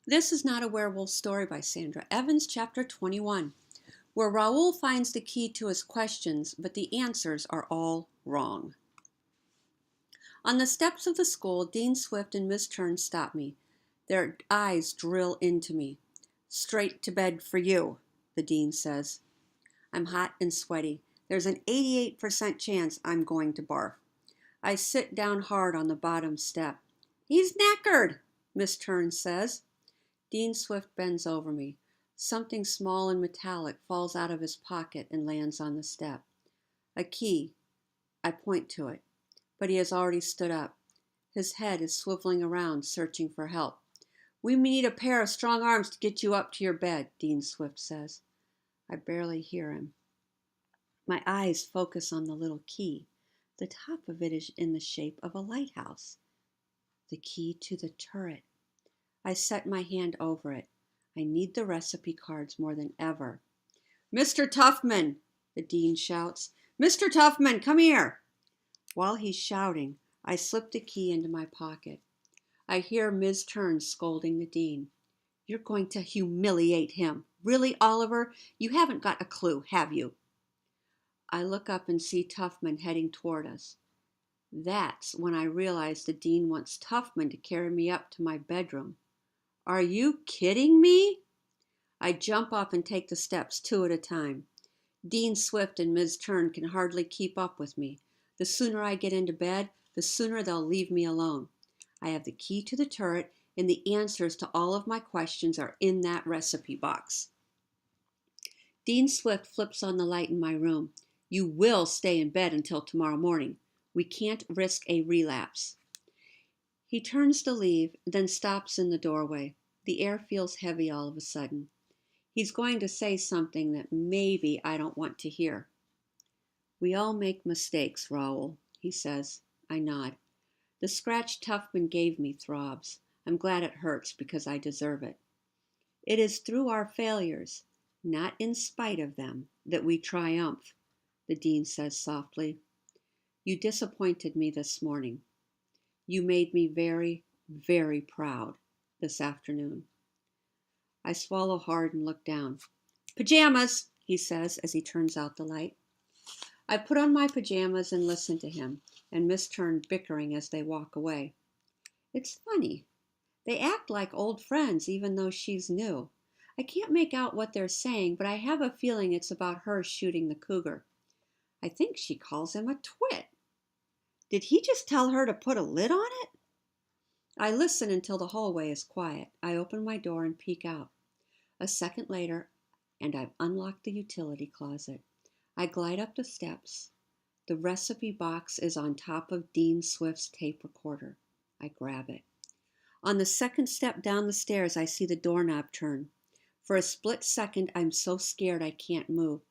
This is not a werewolf story by Sandra Evans, chapter 21, where Raoul finds the key to his questions, but the answers are all wrong. On the steps of the school, Dean Swift and Miss Turn stop me. Their eyes drill into me. "Straight to bed for you," the dean says. I'm hot and sweaty. There's an 88% chance I'm going to barf. I sit down hard on the bottom step. "He's knackered," Miss Turn says. Dean Swift bends over me. Something small and metallic falls out of his pocket and lands on the step. A key. I point to it, but he has already stood up. His head is swiveling around, searching for help. "We need a pair of strong arms to get you up to your bed," Dean Swift says. I barely hear him. My eyes focus on the little key. The top of it is in the shape of a lighthouse. The key to the turret. I set my hand over it. I need the recipe cards more than ever. "Mr. Tuffman!" the dean shouts. "Mr. Tuffman, come here!" While he's shouting, I slip the key into my pocket. I hear Ms. Turn scolding the dean. "You're going to humiliate him. Really, Oliver? You haven't got a clue, have you?" I look up and see Tuffman heading toward us. That's when I realize the dean wants Tuffman to carry me up to my bedroom. Are you kidding me? I jump up and take the steps 2 at a time. Dean Swift and Ms. Turn can hardly keep up with me. The sooner I get into bed, the sooner they'll leave me alone. I have the key to the turret, and the answers to all of my questions are in that recipe box. Dean Swift flips on the light in my room. "You will stay in bed until tomorrow morning. We can't risk a relapse." He turns to leave, then stops in the doorway. The air feels heavy all of a sudden. He's going to say something that maybe I don't want to hear. "We all make mistakes, Raoul," he says. I nod. The scratch Tuffman gave me throbs. I'm glad it hurts because I deserve it. "It is through our failures, not in spite of them, that we triumph," the dean says softly. "You disappointed me this morning. You made me very, very proud this afternoon." I swallow hard and look down. "Pajamas," he says as he turns out the light. I put on my pajamas and listen to him and Miss Turn bickering as they walk away. It's funny. They act like old friends even though she's new. I can't make out what they're saying, but I have a feeling it's about her shooting the cougar. I think she calls him a twit. Did he just tell her to put a lid on it? I listen until the hallway is quiet. I open my door and peek out. A second later, and I've unlocked the utility closet. I glide up the steps. The recipe box is on top of Dean Swift's tape recorder. I grab it. On the second step down the stairs, I see the doorknob turn. For a split second, I'm so scared I can't move.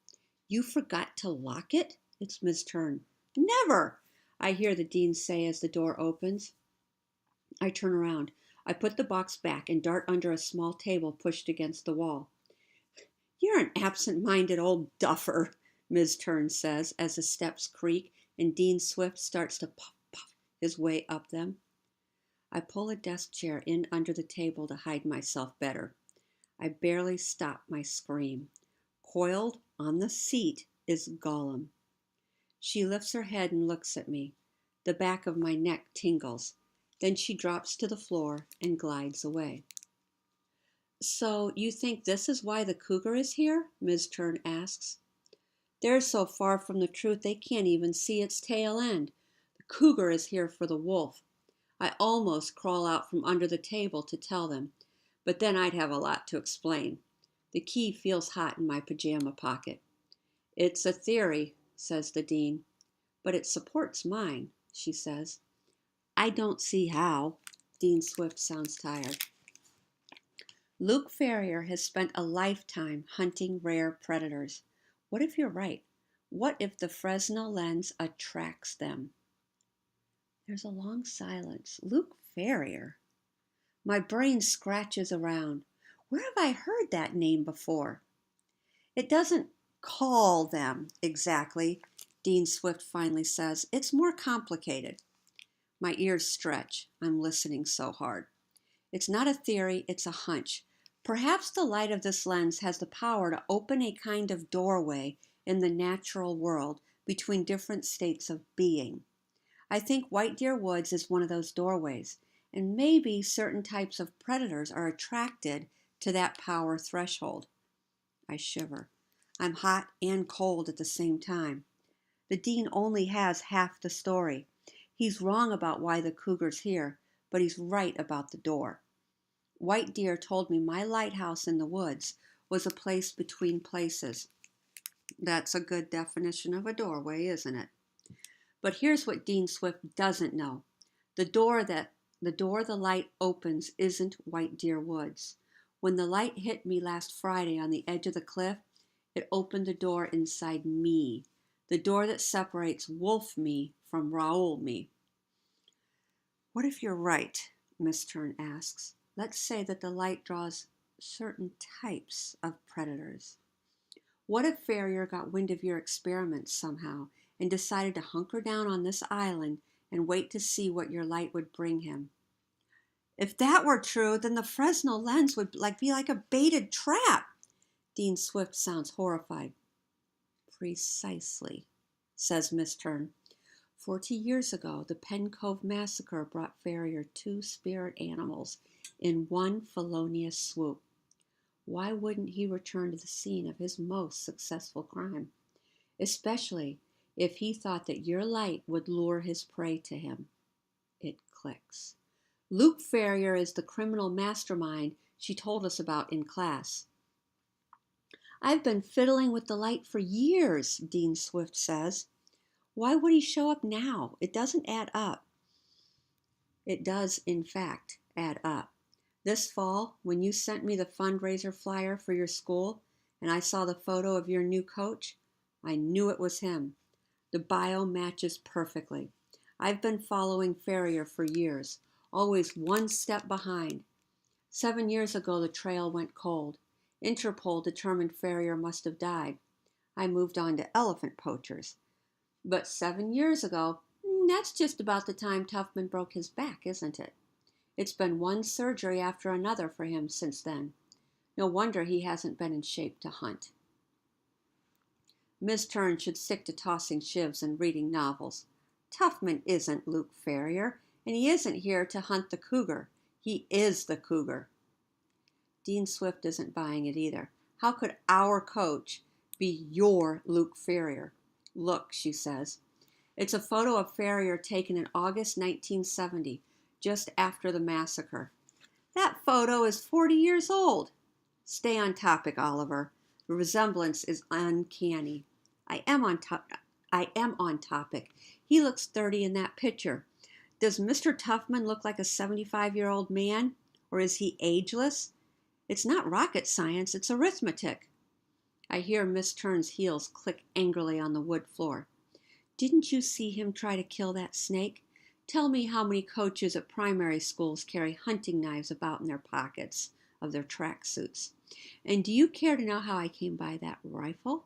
"You forgot to lock it?" It's Miss Turn. "Never!" I hear the dean say as the door opens. I turn around. I put the box back and dart under a small table pushed against the wall. "You're an absent-minded old duffer," Ms. Turn says as the steps creak and Dean Swift starts to puff his way up them. I pull a desk chair in under the table to hide myself better. I barely stop my scream. Coiled on the seat is Gollum. She lifts her head and looks at me. The back of my neck tingles. Then she drops to the floor and glides away. "So you think this is why the cougar is here?" Ms. Turn asks. "They're so far from the truth they can't even see its tail end. The cougar is here for the wolf." I almost crawl out from under the table to tell them, but then I'd have a lot to explain. The key feels hot in my pajama pocket. "It's a theory," says the dean. "But it supports mine," she says. "I don't see how." Dean Swift sounds tired. "Luke Ferrier has spent a lifetime hunting rare predators. What if you're right? What if the Fresnel lens attracts them?" There's a long silence. Luke Ferrier. My brain scratches around. Where have I heard that name before? "It doesn't call them exactly," Dean Swift finally says. "It's more complicated." My ears stretch. I'm listening so hard. It's not a theory, it's a hunch. Perhaps the light of this lens has the power to open a kind of doorway in the natural world between different states of being. I think White Deer Woods is one of those doorways, and maybe certain types of predators are attracted to that power threshold. I shiver. I'm hot and cold at the same time. The dean only has half the story. He's wrong about why the cougar's here, but he's right about the door. White Deer told me my lighthouse in the woods was a place between places. That's a good definition of a doorway, isn't it? But here's what Dean Swift doesn't know. The door the light opens isn't White Deer Woods. When the light hit me last Friday on the edge of the cliff, it opened the door inside me. The door that separates Wolf me from Raoul me. What if you're right? Miss Tern asks. Let's say that the light draws certain types of predators. What if Ferrier got wind of your experiments somehow and decided to hunker down on this island and wait to see what your light would bring him? If that were true, then the Fresnel lens would be like a baited trap. Dean Swift sounds horrified. Precisely, says Miss Tern. 40 years ago, the Pen Cove massacre brought Ferrier 2 spirit animals in one felonious swoop. Why wouldn't he return to the scene of his most successful crime? Especially if he thought that your light would lure his prey to him. It clicks. Luke Ferrier is the criminal mastermind she told us about in class. I've been fiddling with the light for years, Dean Swift says. Why would he show up now? It doesn't add up. It does, in fact, add up. This fall, when you sent me the fundraiser flyer for your school, and I saw the photo of your new coach, I knew it was him. The bio matches perfectly. I've been following Ferrier for years, always one step behind. 7 years ago, the trail went cold. Interpol determined Ferrier must have died. I moved on to elephant poachers. But 7 years ago, that's just about the time Tuffman broke his back, isn't it? It's been one surgery after another for him since then. No wonder he hasn't been in shape to hunt. Miss Tern should stick to tossing shivs and reading novels. Tuffman isn't Luke Ferrier, and he isn't here to hunt the cougar. He is the cougar. Dean Swift isn't buying it either. How could our coach be your Luke Ferrier? Look, she says. It's a photo of Ferrier taken in August 1970, just after the massacre. That photo is 40 years old. Stay on topic, Oliver. The resemblance is uncanny. I am on topic. He looks 30 in that picture. Does Mr. Tuffman look like a 75-year-old man, or is he ageless? It's not rocket science, it's arithmetic. I hear Miss Tern's heels click angrily on the wood floor. Didn't you see him try to kill that snake? Tell me how many coaches at primary schools carry hunting knives about in their pockets of their tracksuits. And do you care to know how I came by that rifle?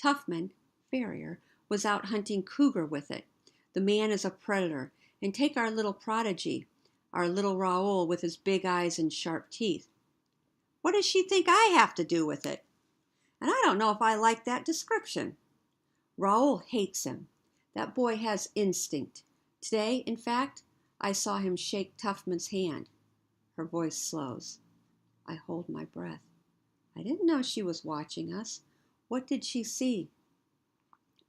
Tuffman, Ferrier, was out hunting cougar with it. The man is a predator. And take our little prodigy, our little Raoul with his big eyes and sharp teeth. What does she think I have to do with it? And I don't know if I like that description. Raoul hates him. That boy has instinct. Today, in fact, I saw him shake Tuffman's hand. Her voice slows. I hold my breath. I didn't know she was watching us. What did she see?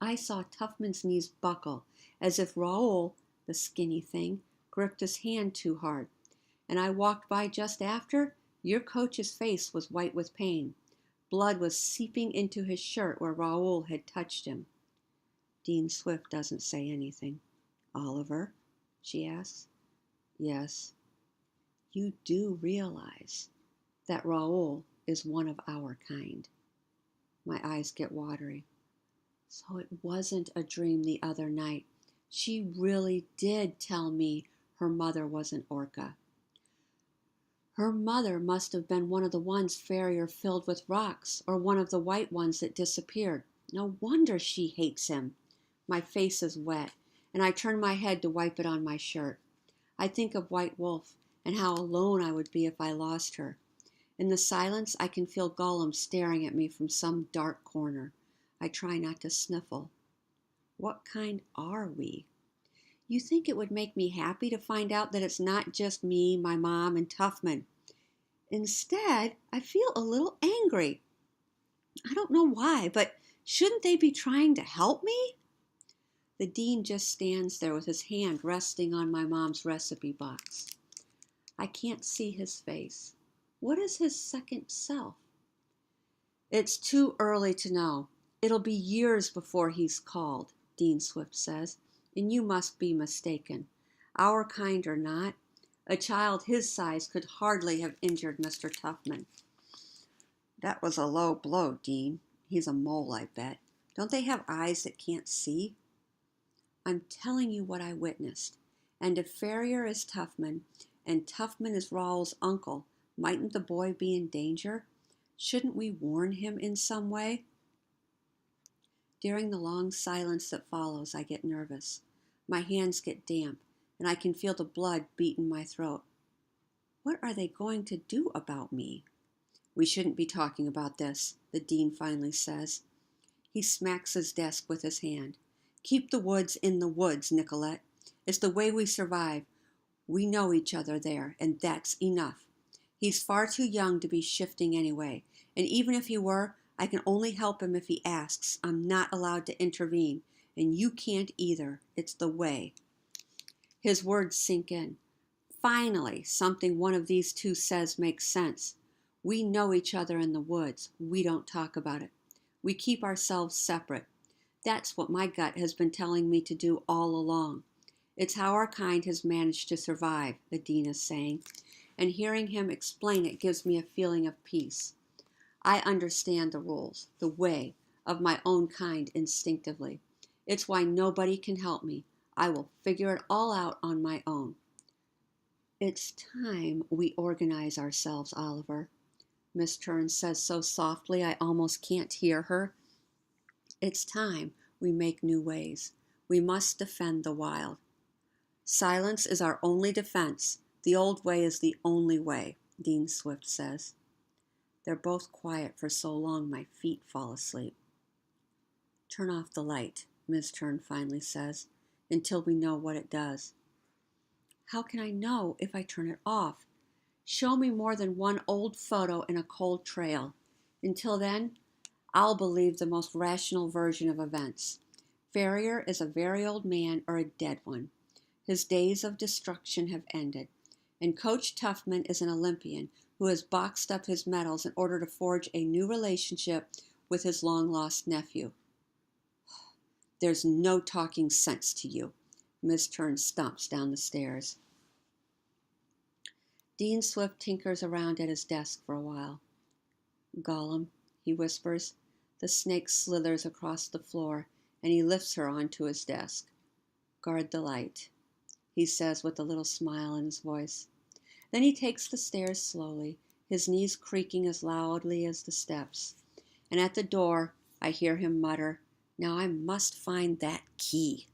I saw Tuffman's knees buckle, as if Raoul, the skinny thing, gripped his hand too hard. And I walked by just after. Your coach's face was white with pain. Blood was seeping into his shirt where Raoul had touched him. Dean Swift doesn't say anything. Oliver, she asks. Yes. You do realize that Raoul is one of our kind. My eyes get watery. So it wasn't a dream the other night. She really did tell me her mother was an orca. Her mother must have been one of the ones Ferrier filled with rocks, or one of the white ones that disappeared. No wonder she hates him. My face is wet, and I turn my head to wipe it on my shirt. I think of White Wolf and how alone I would be if I lost her. In the silence, I can feel Gollum staring at me from some dark corner. I try not to sniffle. What kind are we? You think it would make me happy to find out that it's not just me, my mom, and Tuffman. Instead, I feel a little angry. I don't know why, but shouldn't they be trying to help me? The dean just stands there with his hand resting on my mom's recipe box. I can't see his face. What is his second self? It's too early to know. It'll be years before he's called, Dean Swift says, and you must be mistaken. Our kind or not, a child his size could hardly have injured Mr. Tuffman. That was a low blow, Dean. He's a mole, I bet. Don't they have eyes that can't see? I'm telling you what I witnessed. And if Ferrier is Tuffman, and Tuffman is Raoul's uncle, mightn't the boy be in danger? Shouldn't we warn him in some way? During the long silence that follows, I get nervous. My hands get damp, and I can feel the blood beat in my throat. What are they going to do about me? We shouldn't be talking about this, the dean finally says. He smacks his desk with his hand. Keep the woods in the woods, Nicolette. It's the way we survive. We know each other there, and that's enough. He's far too young to be shifting anyway, and even if he were, I can only help him if he asks. I'm not allowed to intervene, and you can't either. It's the way. His words sink in. Finally, something one of these two says makes sense. We know each other in the woods. We don't talk about it. We keep ourselves separate. That's what my gut has been telling me to do all along. It's how our kind has managed to survive, the dean is saying, and hearing him explain it gives me a feeling of peace. I understand the rules, the way, of my own kind instinctively. It's why nobody can help me. I will figure it all out on my own. It's time we organize ourselves, Oliver. Miss Turn says so softly I almost can't hear her. It's time we make new ways. We must defend the wild. Silence is our only defense. The old way is the only way, Dean Swift says. They're both quiet for so long my feet fall asleep. Turn off the light, Miss Turn finally says, until we know what it does. How can I know if I turn it off? Show me more than one old photo in a cold trail. Until then, I'll believe the most rational version of events. Ferrier is a very old man or a dead one. His days of destruction have ended, and Coach Tuffman is an Olympian who has boxed up his medals in order to forge a new relationship with his long-lost nephew. There's no talking sense to you. Miss Turn stomps down the stairs. Dean Swift tinkers around at his desk for a while. Gollum, he whispers. The snake slithers across the floor, and he lifts her onto his desk. Guard the light, he says with a little smile in his voice. Then he takes the stairs slowly, his knees creaking as loudly as the steps. And at the door, I hear him mutter, "Now I must find that key."